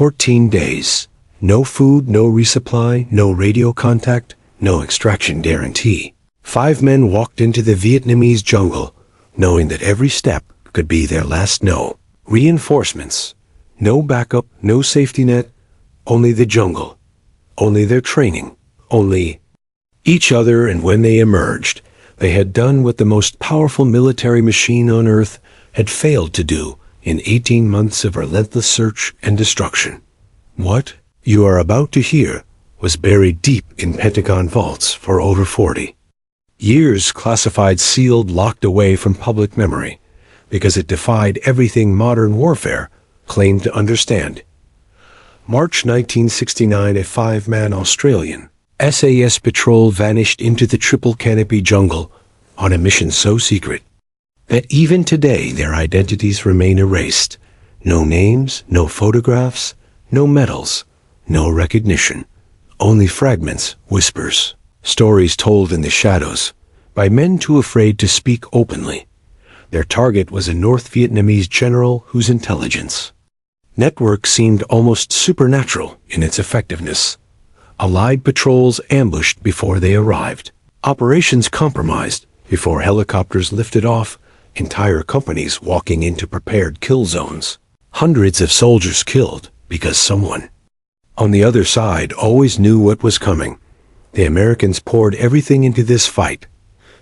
14 days. No food, no resupply, no radio contact, no extraction guarantee. 5 men walked into the Vietnamese jungle, knowing that every step could be their last no. Reinforcements. No backup, no safety net, only the jungle. Only their training. Only each other, and when they emerged, they had done what the most powerful military machine on Earth had failed to do in 18 months of relentless search and destruction. What you are about to hear was buried deep in Pentagon vaults for over 40 years, classified, sealed, locked away from public memory, because it defied everything modern warfare claimed to understand. March 1969, a 5-man Australian SAS patrol vanished into the triple canopy jungle on a mission so secret that even today their identities remain erased. No names, no photographs, no medals, no recognition. Only fragments, whispers, stories told in the shadows by men too afraid to speak openly. Their target was a North Vietnamese general whose intelligence network seemed almost supernatural in its effectiveness. Allied patrols ambushed before they arrived. Operations compromised before helicopters lifted off. Entire companies walking into prepared kill zones. Hundreds of soldiers killed because someone on the other side always knew what was coming. The Americans poured everything into this fight.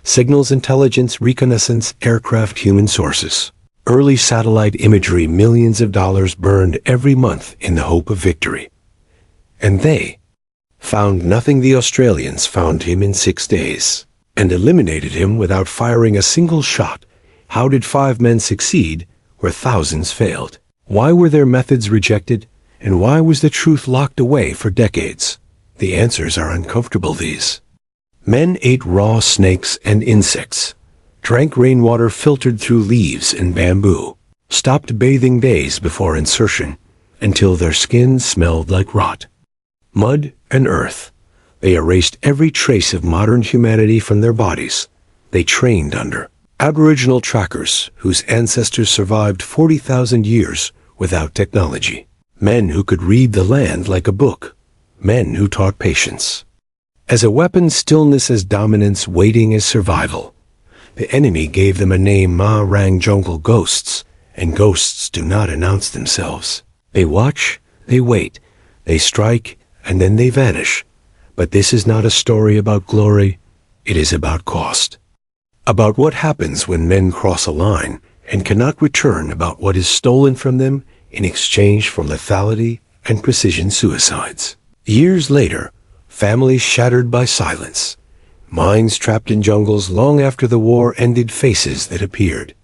Signals, intelligence, reconnaissance, aircraft, human sources. Early satellite imagery, millions of dollars burned every month in the hope of victory. And they found nothing. The Australians found him in 6 days and eliminated him without firing a single shot. How did 5 men succeed where thousands failed? Why were their methods rejected? And why was the truth locked away for decades? The answers are uncomfortable. These men ate raw snakes and insects, drank rainwater filtered through leaves and bamboo, stopped bathing days before insertion until their skin smelled like rot, mud, and earth. They erased every trace of modern humanity from their bodies. They trained under Aboriginal trackers whose ancestors survived 40,000 years without technology. Men who could read the land like a book. Men who taught patience as a weapon, stillness as dominance, waiting as survival. The enemy gave them a name, Ma Rang Jungle Ghosts, and ghosts do not announce themselves. They watch, they wait, they strike, and then they vanish. But this is not a story about glory, it is about cost. About what happens when men cross a line and cannot return, about what is stolen from them in exchange for lethality and precision suicides. Years later, families shattered by silence, minds trapped in jungles long after the war ended, faces that appeared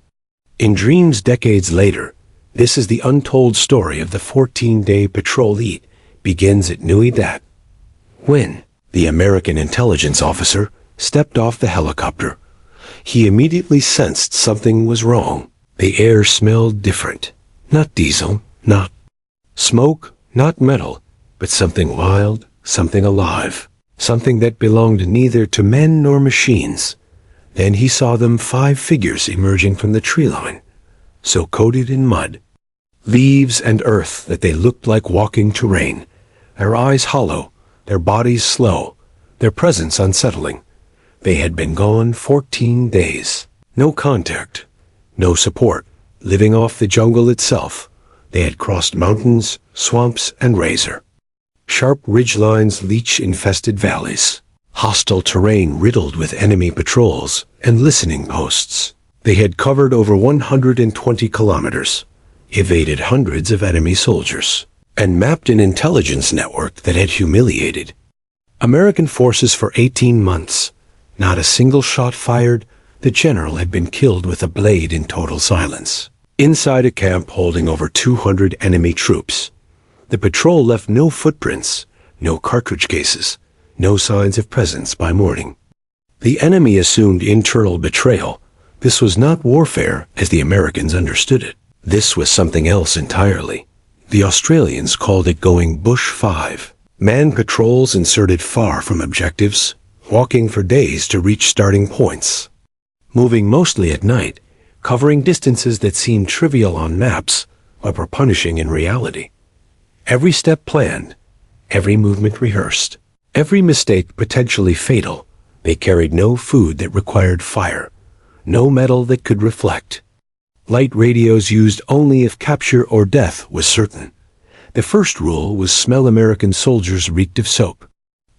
in dreams decades later. This is the untold story of the 14-day patrol. It begins at Nui Dat, when the American intelligence officer stepped off the helicopter. He immediately sensed something was wrong. The air smelled different. Not diesel, not smoke, not metal, but something wild, something alive, something that belonged neither to men nor machines. Then he saw them, 5 figures emerging from the tree line, so coated in mud, leaves, and earth that they looked like walking terrain. Their eyes hollow, their bodies slow, their presence unsettling. They had been gone 14 days. No contact, no support, living off the jungle itself. They had crossed mountains, swamps, and razor sharp ridgelines, leech-infested valleys, hostile terrain riddled with enemy patrols and listening posts. They had covered over 120 kilometers, evaded hundreds of enemy soldiers, and mapped an intelligence network that had humiliated American forces for 18 months. Not a single shot fired. The general had been killed with a blade in total silence. Inside a camp holding over 200 enemy troops, the patrol left no footprints, no cartridge cases, no signs of presence by morning. The enemy assumed internal betrayal. This was not warfare as the Americans understood it. This was something else entirely. The Australians called it going bush 5. Man patrols inserted far from objectives, walking for days to reach starting points, moving mostly at night, covering distances that seemed trivial on maps, but were punishing in reality. Every step planned, every movement rehearsed, every mistake potentially fatal. They carried no food that required fire, no metal that could reflect. Light radios used only if capture or death was certain. The first rule was smell American soldiers reeked of soap,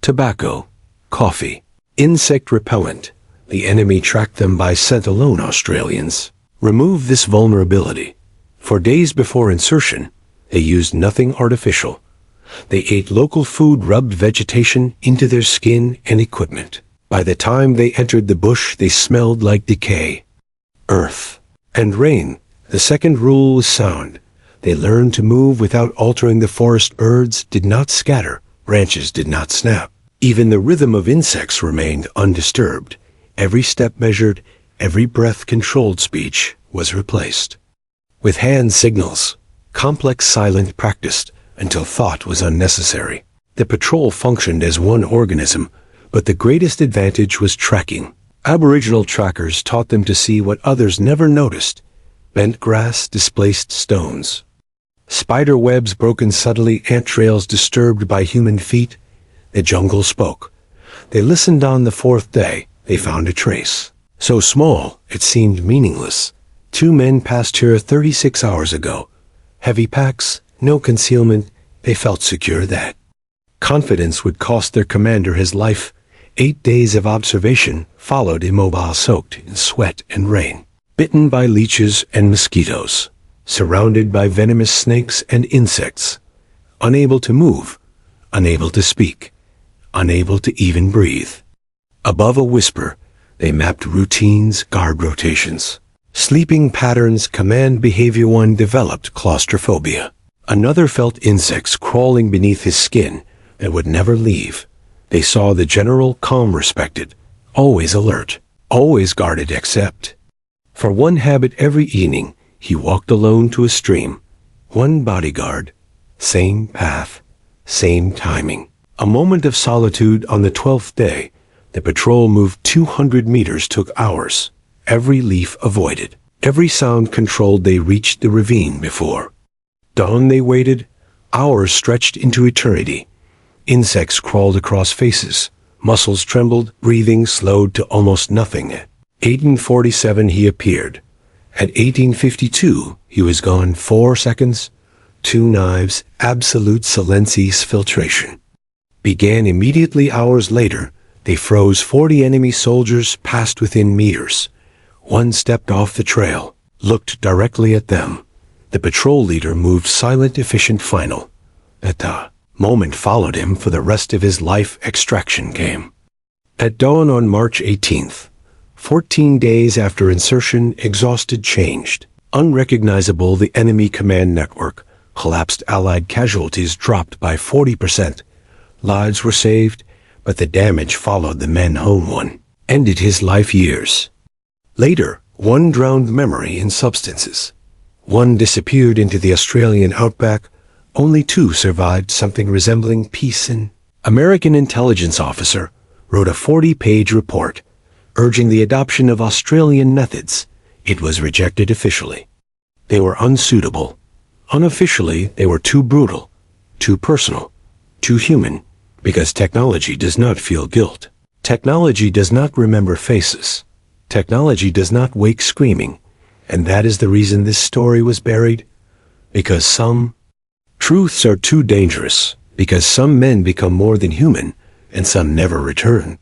tobacco, coffee, insect repellent. The enemy tracked them by scent alone. Australians remove this vulnerability. For days before insertion, they used nothing artificial. They ate local food, rubbed vegetation into their skin and equipment. By the time they entered the bush, they smelled like decay, earth, and rain. The second rule was sound. They learned to move without altering the forest. Birds did not scatter, branches did not snap. Even the rhythm of insects remained undisturbed. Every step measured, every breath controlled. Speech was replaced with hand signals, complex silent practiced until thought was unnecessary. The patrol functioned as one organism, but the greatest advantage was tracking. Aboriginal trackers taught them to see what others never noticed: bent grass, displaced stones, spider webs broken subtly, ant trails disturbed by human feet. The jungle spoke. They listened. On the fourth day, they found a trace, so small it seemed meaningless. 2 men passed here 36 hours ago. Heavy packs, no concealment. They felt secure that confidence would cost their commander his life. 8 days of observation followed, immobile, soaked in sweat and rain, bitten by leeches and mosquitoes, surrounded by venomous snakes and insects, unable to move, unable to speak, unable to even breathe. Above a whisper, they mapped routines, guard rotations, sleeping patterns, command behavior. One developed claustrophobia. Another felt insects crawling beneath his skin and would never leave. They saw the general, calm, respected, always alert, always guarded, except for one habit. Every evening, he walked alone to a stream. One bodyguard, same path, same timing. A moment of solitude. On the 12th day, the patrol moved 200 meters, took hours. Every leaf avoided, every sound controlled. They reached the ravine before dawn. They waited. Hours stretched into eternity. Insects crawled across faces. Muscles trembled. Breathing slowed to almost nothing. At 1847 he appeared. At 1852 he was gone. 4 seconds. 2 knives. Absolute silences. Filtration began immediately. Hours later, they froze. 40 enemy soldiers passed within meters. One stepped off the trail, looked directly at them. The patrol leader moved silent, efficient, final. At the moment followed him for the rest of his life. Extraction came at dawn on March 18th. 14 days after insertion, exhausted, changed, unrecognizable. The enemy command network collapsed. Allied casualties dropped by 40%. Lives were saved, but the damage followed the men home. One ended his life years later. One drowned memory in substances. One disappeared into the Australian outback. Only 2 survived. Something resembling peace. An American intelligence officer wrote a 40-page report urging the adoption of Australian methods. It was rejected officially. They were unsuitable. Unofficially, they were too brutal, too personal, too human, because technology does not feel guilt. Technology does not remember faces. Technology does not wake screaming. And that is the reason this story was buried. Because some truths are too dangerous. Because some men become more than human, and some never return.